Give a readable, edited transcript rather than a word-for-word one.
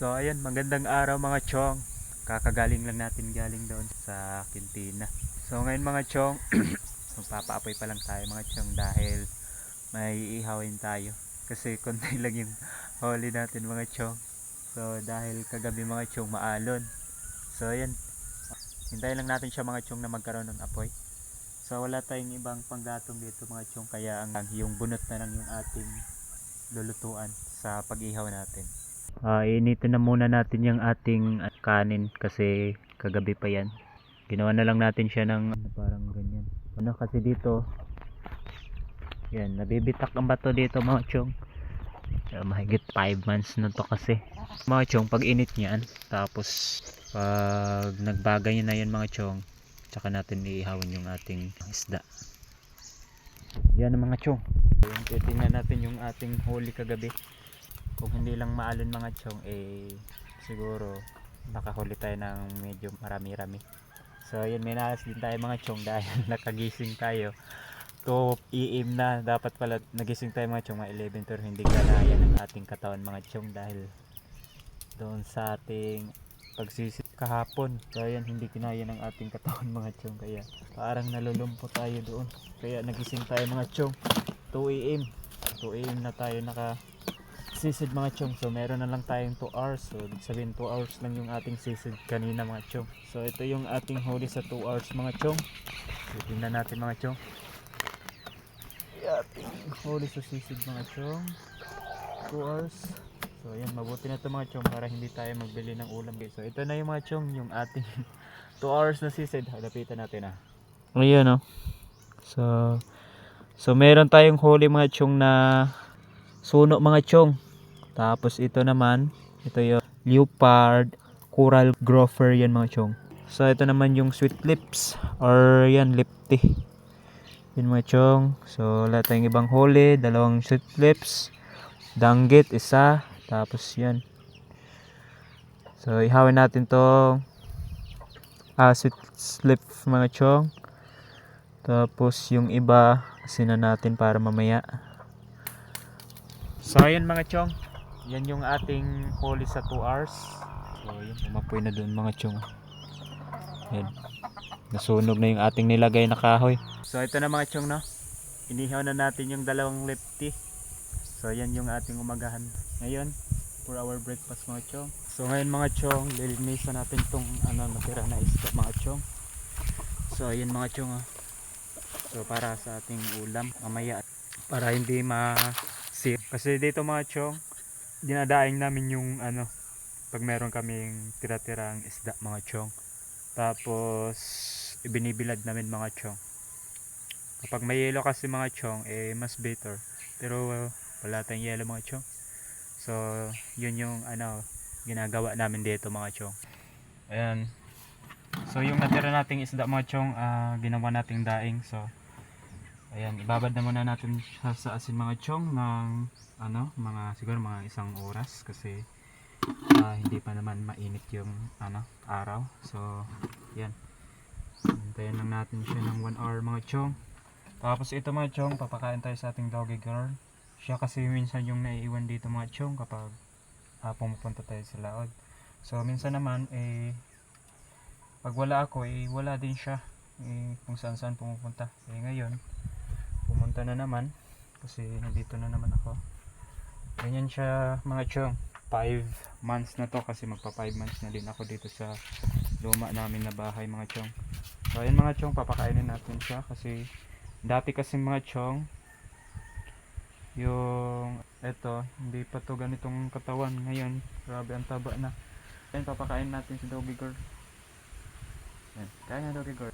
So ayan, magandang araw mga chong. Kakagaling lang natin galing doon sa Quintina. So ngayon mga chong, magpapaapoy pa lang tayo mga chong dahil may ihawin tayo. Kasi konti lang yung huli natin mga chong. So dahil kagabi mga chong maalon. So ayan, hintayin lang natin siya mga chong na magkaroon ng apoy. So wala tayong ibang panggatong dito mga chong, kaya yung bunot na lang yung ating lulutuan sa pag-ihaw natin. Initin na muna natin yung ating kanin kasi kagabi pa yan. Ginawa na lang natin siya ng parang ganyan. Kasi dito, yan, nabibitak ang bato dito mga chong. Mahigit 5 months na to kasi. Mga chong, pag init niyan, tapos pag nagbagay na yan mga chong, tsaka natin iihawin yung ating isda. Yan ang mga chong. Titingnan natin yung ating huli kagabi. Kung hindi lang maalon mga chong, siguro nakahuli tayo ng medyo marami-rami. So yun, may nalas din tayo mga chong dahil nakagising tayo 2 AM na. Dapat pala nagising tayo mga chong mga 11, pero hindi kanaya ng ating katawan mga chong dahil doon sa ating pagsisit kahapon. So yan, hindi kinaya ng ating katawan mga chong, kaya parang nalulumpo tayo doon. Kaya nagising tayo mga chong 2 AM. 2 AM na tayo sisid mga chong. So meron na lang tayong 2 hours. So ibig sabihin 2 hours lang yung ating sisid kanina mga chong. So ito yung ating huli sa 2 hours mga chong. So tingnan natin mga chong, ating huli sa sisid mga chong, 2 hours. So ayan, mabuti na ito mga chong para hindi tayo magbili ng ulam. So ito na yung mga chong, yung ating 2 hours na sisid. Lapitan natin Ayan So meron tayong huli mga chong na suno mga chong. Tapos ito naman, ito yung leopard coral gopher yan mga chong. So ito naman yung sweet lips or yan lipty. Yan mga chong. So wala tayong ibang huli, 2 sweet lips, danggit 1, tapos yan. So ihawin natin to sweet lips mga chong. Tapos yung iba asinan natin para mamaya. So ayan mga chong, yan yung ating huli sa 2 hours. So yan, umapoy na doon mga chong. Yan, nasunog na yung ating nilagay na kahoy. So ito na mga chong, no, inihaw na natin yung 2 lefty. So yan yung ating umagahan ngayon for our breakfast mga chong. So ngayon mga chong, lilinisan natin tong natira na isda mga chong. So ayan mga chong So para sa ating ulam mamaya, para hindi kasi dito mga chong, dinadaing namin yung pag meron kaming tira-tirang isda mga chong, tapos ibinibilad namin mga chong. Kapag may yelo kasi mga chong, mas better, pero wala tayong yelo mga chong. So yun yung ginagawa namin dito mga chong. Ayan, so yung natira nating isda mga chong, ginawa nating daing. So ayan, ibabad na muna natin sa asin mga chong ng siguro mga 1 oras kasi hindi pa naman mainit yung araw. So yan, hintayin lang natin siya ng 1 hour mga chong. Tapos ito mga chong, papakain tayo sa ating doggy girl. Siya kasi minsan yung naiiwan dito mga chong kapag pumupunta tayo sa laod. So minsan naman pag wala ako wala din siya, kung saan saan pumupunta. Ngayon pumunta na naman kasi nandito na naman ako. Ganyan siya mga chong, 5 months na to kasi magpa 5 months na din ako dito sa luma namin na bahay mga chong. So ayun mga chong, papakainin natin siya kasi dati kasi mga chong, yung hindi pa to ganitong katawan. Ngayon grabe ang taba na. Ayun, papakain natin si doggy girl. Yan, kaya na doggy girl.